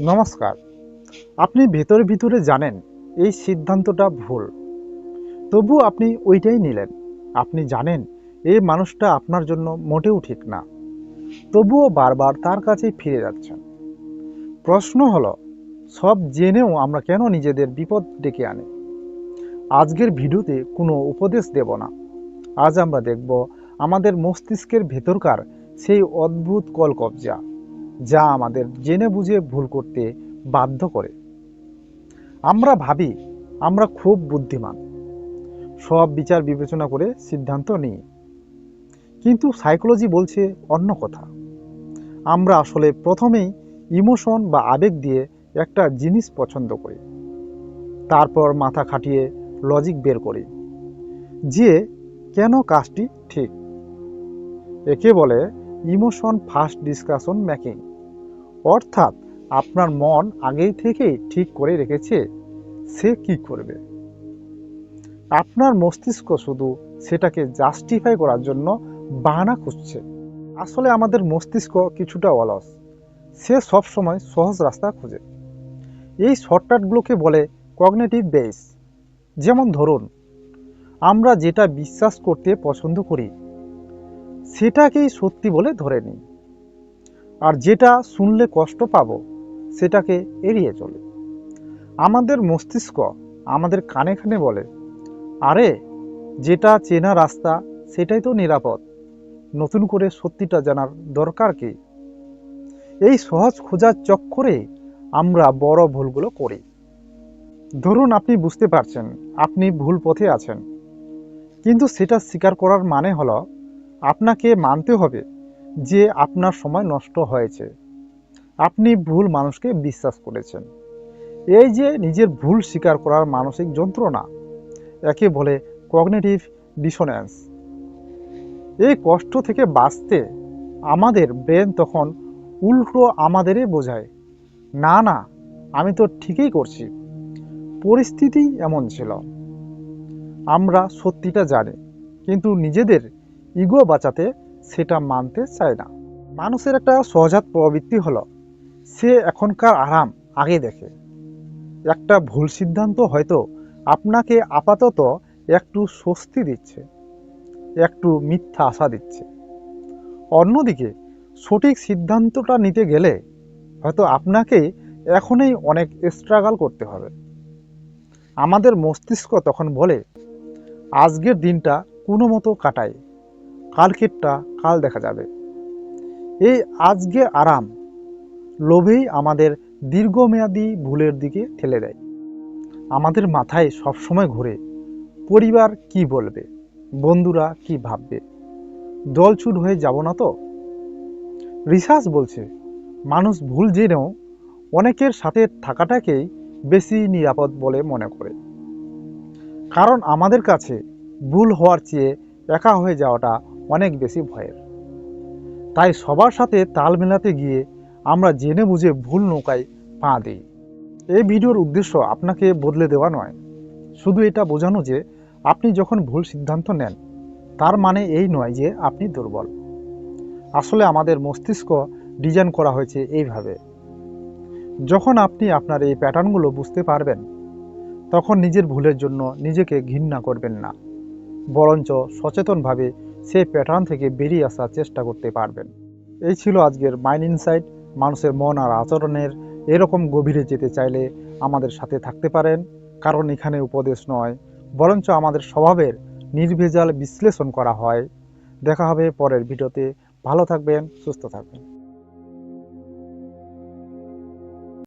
নমস্কার। আপনি ভেতরে ভিতরে জানেন এই সিদ্ধান্তটা ভুল, তবু আপনি ওইটাই নিলেন। আপনি জানেন এই মানুষটা আপনার জন্য মোটেও ঠিক না, তবুও বারবার তার কাছেই ফিরে যাচ্ছেন। প্রশ্ন হলো, সব জেনেও আমরা কেন নিজেদের বিপদ ডেকে আনি? আজকের ভিডিওতে কোনো উপদেশ দেব না। আজ আমরা দেখব আমাদের মস্তিষ্কের ভেতরকার সেই অদ্ভুত কলকবজা, যা আমাদের জেনে বুঝে ভুল করতে বাধ্য করে। আমরা ভাবি আমরা খুব বুদ্ধিমান, সব বিচার বিবেচনা করে সিদ্ধান্ত নিই, কিন্তু সাইকোলজি বলছে অন্য কথা। আমরা আসলে প্রথমেই ইমোশন বা আবেগ দিয়ে একটা জিনিস পছন্দ করি, তারপর মাথা খাটিয়ে লজিক বের করি যে কেন কাজটি ঠিক। একে বলে ইমোশন ফার্স্ট ডিসকাশন মেকিং, অর্থাৎ আপনার মন আগেই থেকেই ঠিক করে রেখেছে সে কি করবে। আপনার মস্তিষ্ক শুধু সেটাকে জাস্টিফাই করার জন্য বাহানা খুঁজছে। আসলে আমাদের মস্তিষ্ক কিছুটা অলস, সে সবসময় সহজ রাস্তা খুঁজে। এই শর্টকাটগুলোকে বলে কগনিটিভ বেস। যেমন ধরুন, আমরা যেটা বিশ্বাস করতে পছন্দ করি সেটাকেই সত্যি বলে ধরে নিই, আর যেটা শুনলে কষ্ট পাবো সেটাকে এড়িয়ে চলে। আমাদের মস্তিষ্ক আমাদের কানে কানে বলে, আরে যেটা চেনা রাস্তা সেটাই তো নিরাপদ, নতুন করে সত্যিটা জানার দরকার কি। এই সহজ খোঁজার চক্করে আমরা বড় ভুলগুলো করি। ধরুন আপনি বুঝতে পারছেন আপনি ভুল পথে আছেন, কিন্তু সেটা স্বীকার করার মানে হলো আপনাকে মানতে হবে যে আপনার সময় নষ্ট হয়েছে, আপনি ভুল মানুষকে বিশ্বাস করেছেন। এই যে নিজের ভুল স্বীকার করার মানসিক যন্ত্রণা, একে বলে কগনিটিভ ডিসোন্যান্স। এই কষ্ট থেকে বাঁচতে আমাদের ব্রেন তখন উল্টো আমাদেরই বোঝায়, না না, আমি তো ঠিকই করছি, পরিস্থিতি এমন ছিল। আমরা সত্যিটা জানি, কিন্তু নিজেদের ইগো বাঁচাতে সেটা মানতে চায় না। মানুষের একটা সহজাত প্রবৃত্তি হলো সে এখনকার আরাম আগে দেখে। একটা ভুল সিদ্ধান্ত হয়তো আপনাকে আপাতত একটু স্বস্তি দিচ্ছে, একটু মিথ্যা আশা দিচ্ছে। অন্যদিকে সঠিক সিদ্ধান্তটা নিতে গেলে হয়তো আপনাকে এখনই অনেক স্ট্রাগল করতে হবে। আমাদের মস্তিষ্ক তখন বলে, আজকের দিনটা কোনো মতো কাটাই, কালকেরটা কাল দেখা যাবে। এই আজকের আরাম লোভেই আমাদের দীর্ঘমেয়াদী ভুলের দিকে ঠেলে দেয়। আমাদের মাথায় সবসময় ঘুরে, পরিবার কি বলবে, বন্ধুরা কি ভাববে, দলছুট হয়ে যাব না তো। রিসার্চ বলছে মানুষ ভুল জেনেও অনেকের সাথে থাকাটাকেই বেশি নিরাপদ বলে মনে করে, কারণ আমাদের কাছে ভুল হওয়ার চেয়ে একা হয়ে যাওয়াটা অনেক বেশি ভয়ের। তাই সবার সাথে তাল মেলাতে গিয়ে আমরা জেনে বুঝে ভুল নৌকায় পা দিই। এই ভিডিওর উদ্দেশ্য আপনাকে বদলে দেওয়া নয়, শুধু এটা বোঝানো যে আপনি যখন ভুল সিদ্ধান্ত নেন তার মানে এই নয় যে আপনি দুর্বল। আসলে আমাদের মস্তিষ্ক ডিজাইন করা হয়েছে এইভাবে। যখন আপনি আপনার এই প্যাটার্নগুলো বুঝতে পারবেন, তখন নিজের ভুলের জন্য নিজেকে ঘৃণা করবেন না, বরঞ্চ সচেতনভাবে সেই প্যাটার্ন থেকে বেরিয়ে আসার চেষ্টা করতে পারবেন। এই ছিল আজকের মাইন্ড ইনসাইট। মানুষের মন আর আচরণের এরকম গভীরে যেতে চাইলে আমাদের সাথে থাকতে পারেন, কারণ এখানে উপদেশ নয়, বরঞ্চ আমাদের স্বভাবের নির্ভেজাল বিশ্লেষণ করা হয়। দেখা হবে পরের ভিডিওতে। ভালো থাকবেন, সুস্থ থাকবেন।